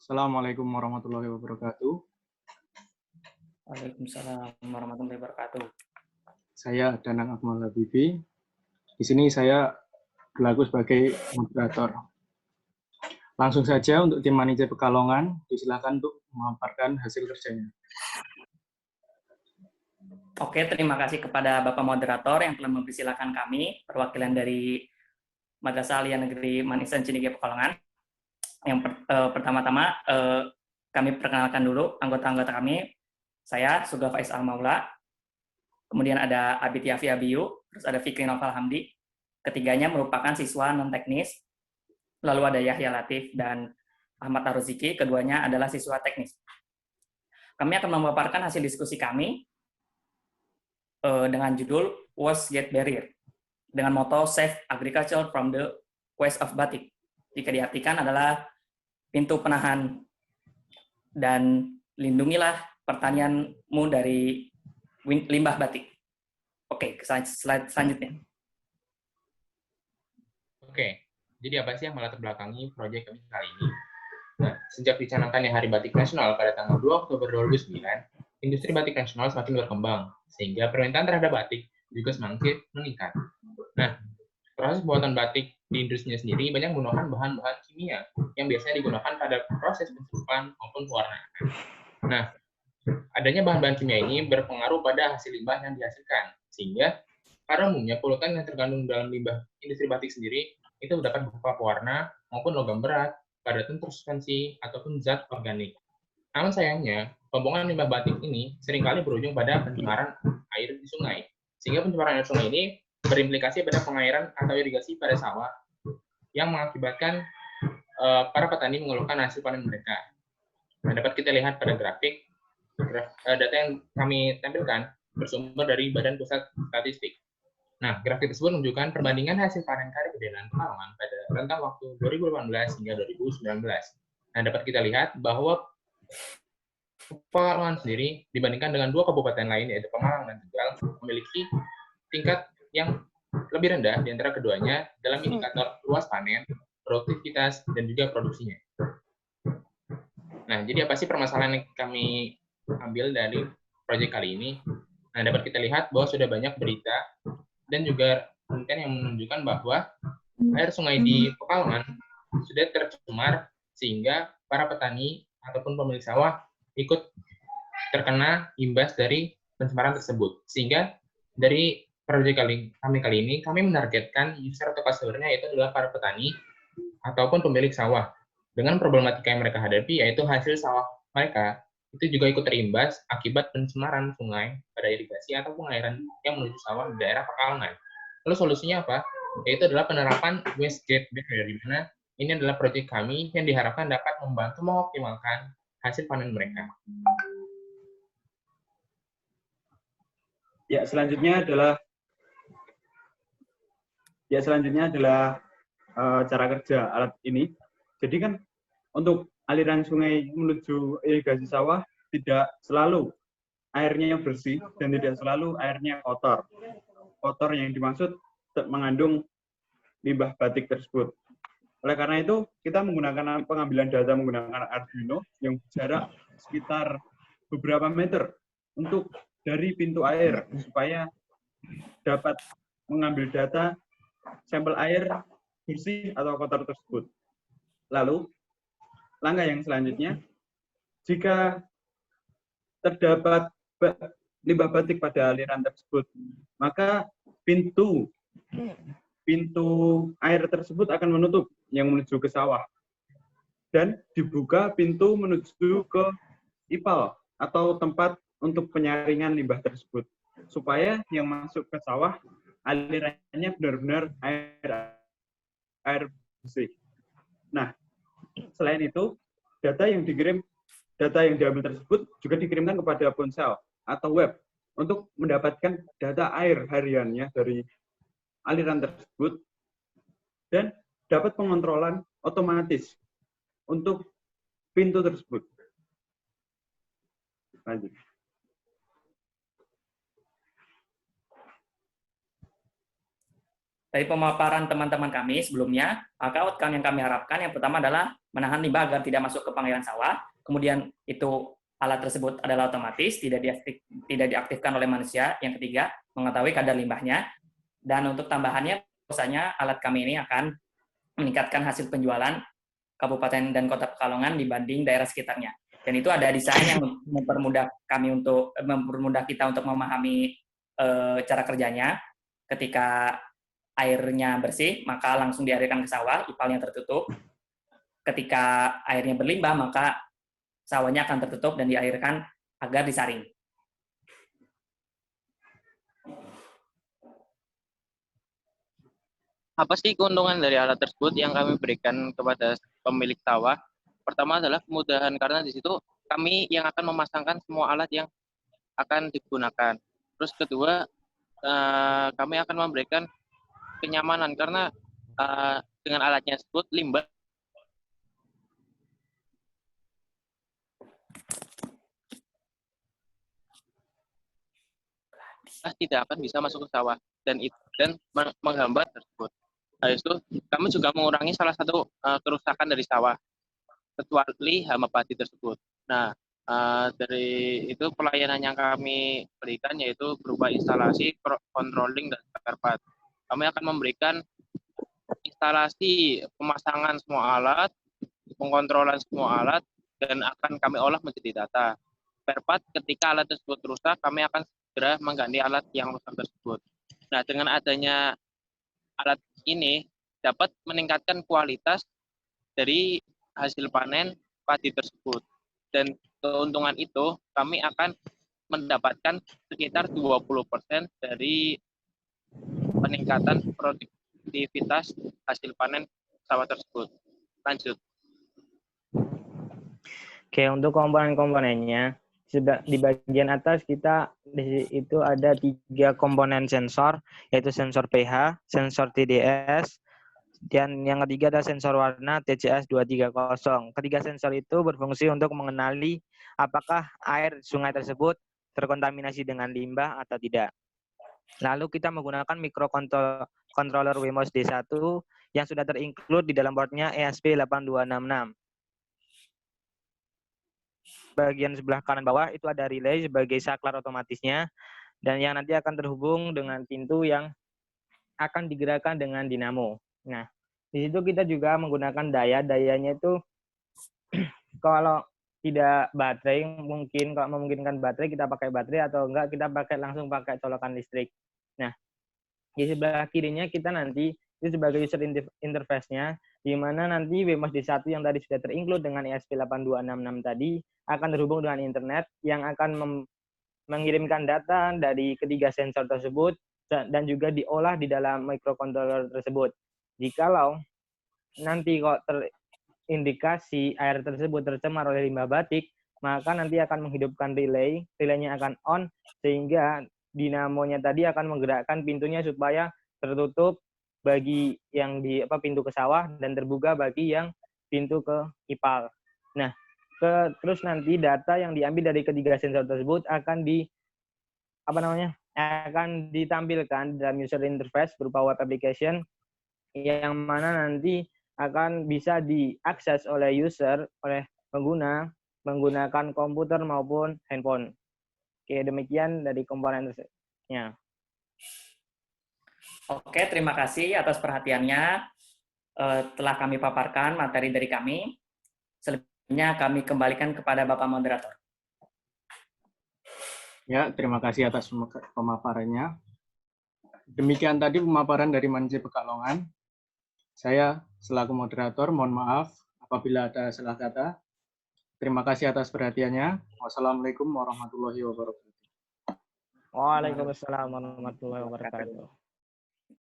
Assalamualaikum warahmatullahi wabarakatuh. Waalaikumsalam warahmatullahi wabarakatuh. Saya Danang Akmal Habibi. Di sini saya berlaku sebagai moderator. Langsung saja untuk tim manajer Pekalongan, disilakan untuk memaparkan hasil kerjanya. Oke, terima kasih kepada Bapak Moderator yang telah mempersilahkan kami, perwakilan dari Madrasah Aliyah Negeri Manisan Cindige Pekalongan. Yang pertama-tama kami perkenalkan dulu anggota-anggota kami. Saya Sugah Faiz Al-Maula, kemudian ada Abid Yafi Abiyu, terus ada Fikri Noval Hamdi. Ketiganya merupakan siswa non-teknis, lalu ada Yahya Latif dan Ahmad Aruziki, keduanya adalah siswa teknis. Kami akan memaparkan hasil diskusi kami dengan judul Waste Gate Barrier, dengan moto Save Agriculture from the Waste of Batik. Jika diartikan adalah pintu penahan dan lindungilah pertanianmu dari limbah batik. Oke, slide selanjutnya. Oke, jadi apa sih yang melatar belakangi proyek kami kali ini? Nah, sejak dicanangkannya Hari Batik Nasional pada tanggal 2 Oktober 2009, industri batik nasional semakin berkembang, sehingga permintaan terhadap batik juga semakin meningkat. Nah, proses pembuatan batik di industrinya sendiri banyak menggunakan bahan-bahan kimia yang biasanya digunakan pada proses pencelupan maupun pewarnaan. Nah, adanya bahan-bahan kimia ini berpengaruh pada hasil limbah yang dihasilkan, sehingga pada umumnya polutan yang terkandung dalam limbah industri batik sendiri itu dapat berupa pewarna maupun logam berat, padatan tersuspensi, ataupun zat organik. Namun sayangnya, pembuangan limbah batik ini seringkali berujung pada pencemaran air di sungai, sehingga pencemaran air sungai ini berimplikasi pada pengairan atau irigasi pada sawah yang mengakibatkan para petani mengeluhkan hasil panen mereka. Nah, dapat kita lihat pada grafik, data yang kami tampilkan bersumber dari Badan Pusat Statistik. Nah, grafik tersebut menunjukkan perbandingan hasil panen karya kedelai Pekalongan pada rentang waktu 2018 hingga 2019. Nah, dapat kita lihat bahwa Pekalongan sendiri dibandingkan dengan dua kabupaten lain yaitu Pemalang dan Tegal memiliki tingkat yang lebih rendah di antara keduanya dalam indikator luas panen, produktivitas, dan juga produksinya. Nah, jadi apa sih permasalahan yang kami ambil dari proyek kali ini? Nah, dapat kita lihat bahwa sudah banyak berita dan juga penelitian yang menunjukkan bahwa air sungai di Pekalongan sudah tercemar sehingga para petani ataupun pemilik sawah ikut terkena imbas dari pencemaran tersebut. Sehingga dari proyek kami kali ini, kami menargetkan user atau customer-nya yaitu adalah para petani ataupun pemilik sawah. Dengan problematika yang mereka hadapi, yaitu hasil sawah mereka itu juga ikut terimbas akibat pencemaran sungai pada irigasi atau pengairan yang menuju sawah di daerah Pekalongan. Lalu solusinya apa? Yaitu adalah penerapan waste gate barrier, di mana ini adalah proyek kami yang diharapkan dapat membantu mengoptimalkan hasil panen mereka. Ya, selanjutnya adalah cara kerja alat ini. Jadi kan untuk aliran sungai menuju irigasi sawah tidak selalu airnya bersih dan tidak selalu airnya kotor. Kotor yang dimaksud mengandung limbah batik tersebut. Oleh karena itu, kita menggunakan pengambilan data menggunakan Arduino yang jarak sekitar beberapa meter untuk dari pintu air supaya dapat mengambil data sampel air bersih atau kotor tersebut. Lalu, langkah yang selanjutnya, jika terdapat limbah batik pada aliran tersebut, maka pintu air tersebut akan menutup yang menuju ke sawah dan dibuka pintu menuju ke IPAL atau tempat untuk penyaringan limbah tersebut supaya yang masuk ke sawah alirannya benar-benar air bersih. Nah, selain itu data yang diambil tersebut juga dikirimkan kepada ponsel atau web untuk mendapatkan data air hariannya dari aliran tersebut dan dapat pengontrolan otomatis untuk pintu tersebut. Lanjut. dari pemaparan teman-teman kami sebelumnya, maka outcome yang kami harapkan yang pertama adalah menahan limbah agar tidak masuk ke pengairan sawah. Kemudian itu alat tersebut adalah otomatis, tidak diaktifkan oleh manusia. Yang ketiga, mengetahui kadar limbahnya. Dan untuk tambahannya, biasanya alat kami ini akan meningkatkan hasil penjualan Kabupaten dan Kota Pekalongan dibanding daerah sekitarnya. Dan itu ada desain yang mempermudah kita untuk memahami cara kerjanya. Ketika airnya bersih, maka langsung dialirkan ke sawah, ipalnya tertutup. Ketika airnya berlimbah, maka sawahnya akan tertutup dan dialirkan agar disaring. Apa sih keuntungan dari alat tersebut yang kami berikan kepada pemilik sawah? Pertama adalah kemudahan, karena di situ kami yang akan memasangkan semua alat yang akan digunakan. Terus kedua, kami akan memberikan kenyamanan, karena dengan alatnya tersebut limbah tidak akan bisa masuk ke sawah dan menghambat tersebut. Habis itu kami juga mengurangi salah satu kerusakan dari sawah, kecuali hama padi tersebut. Nah, dari itu pelayanan yang kami berikan yaitu berupa instalasi, controlling, dan spare part. Kami akan memberikan instalasi pemasangan semua alat, pengkontrolan semua alat, dan akan kami olah menjadi data. Spare part, ketika alat tersebut rusak, kami akan segera mengganti alat yang rusak tersebut. Nah, dengan adanya alat ini dapat meningkatkan kualitas dari hasil panen padi tersebut. Dan keuntungan itu kami akan mendapatkan sekitar 20% dari peningkatan produktivitas hasil panen sawah tersebut. Lanjut. Oke, untuk komponen-komponennya, di bagian atas itu ada 3 komponen sensor, yaitu sensor pH, sensor TDS, dan yang ketiga ada sensor warna TCS 230. Ketiga sensor itu berfungsi untuk mengenali apakah air sungai tersebut terkontaminasi dengan limbah atau tidak. Lalu kita menggunakan microcontroller Wemos D1 yang sudah terinclude di dalam boardnya ESP8266. Bagian sebelah kanan bawah itu ada relay sebagai saklar otomatisnya, dan yang nanti akan terhubung dengan pintu yang akan digerakkan dengan dinamo. Nah, di situ kita juga menggunakan dayanya itu kalau tidak baterai, mungkin kalau memungkinkan baterai kita pakai baterai, atau enggak kita langsung pakai colokan listrik. Nah, di sebelah kirinya kita nanti itu sebagai user interface-nya, di mana nanti Wemos D1 yang tadi sudah terinclude dengan ESP8266 tadi akan terhubung dengan internet yang akan mengirimkan data dari ketiga sensor tersebut dan juga diolah di dalam microcontroller tersebut. Jikalau nanti kok terindikasi air tersebut tercemar oleh limbah batik, maka nanti akan menghidupkan relaynya akan on, sehingga dinamonya tadi akan menggerakkan pintunya supaya tertutup bagi yang di pintu ke sawah dan terbuka bagi yang pintu ke ipal. Nah, terus nanti data yang diambil dari ketiga sensor tersebut akan ditampilkan dalam user interface berupa web application yang mana nanti akan bisa diakses oleh pengguna menggunakan komputer maupun handphone. Oke, demikian dari komponennya. Oke, terima kasih atas perhatiannya. Telah kami paparkan materi dari kami. Selebihnya kami kembalikan kepada Bapak Moderator. Ya, terima kasih atas pemaparannya. Demikian tadi pemaparan dari Manisya Pekalongan. Saya selaku moderator mohon maaf apabila ada salah kata. Terima kasih atas perhatiannya. Wassalamualaikum warahmatullahi wabarakatuh. Waalaikumsalam warahmatullahi wabarakatuh.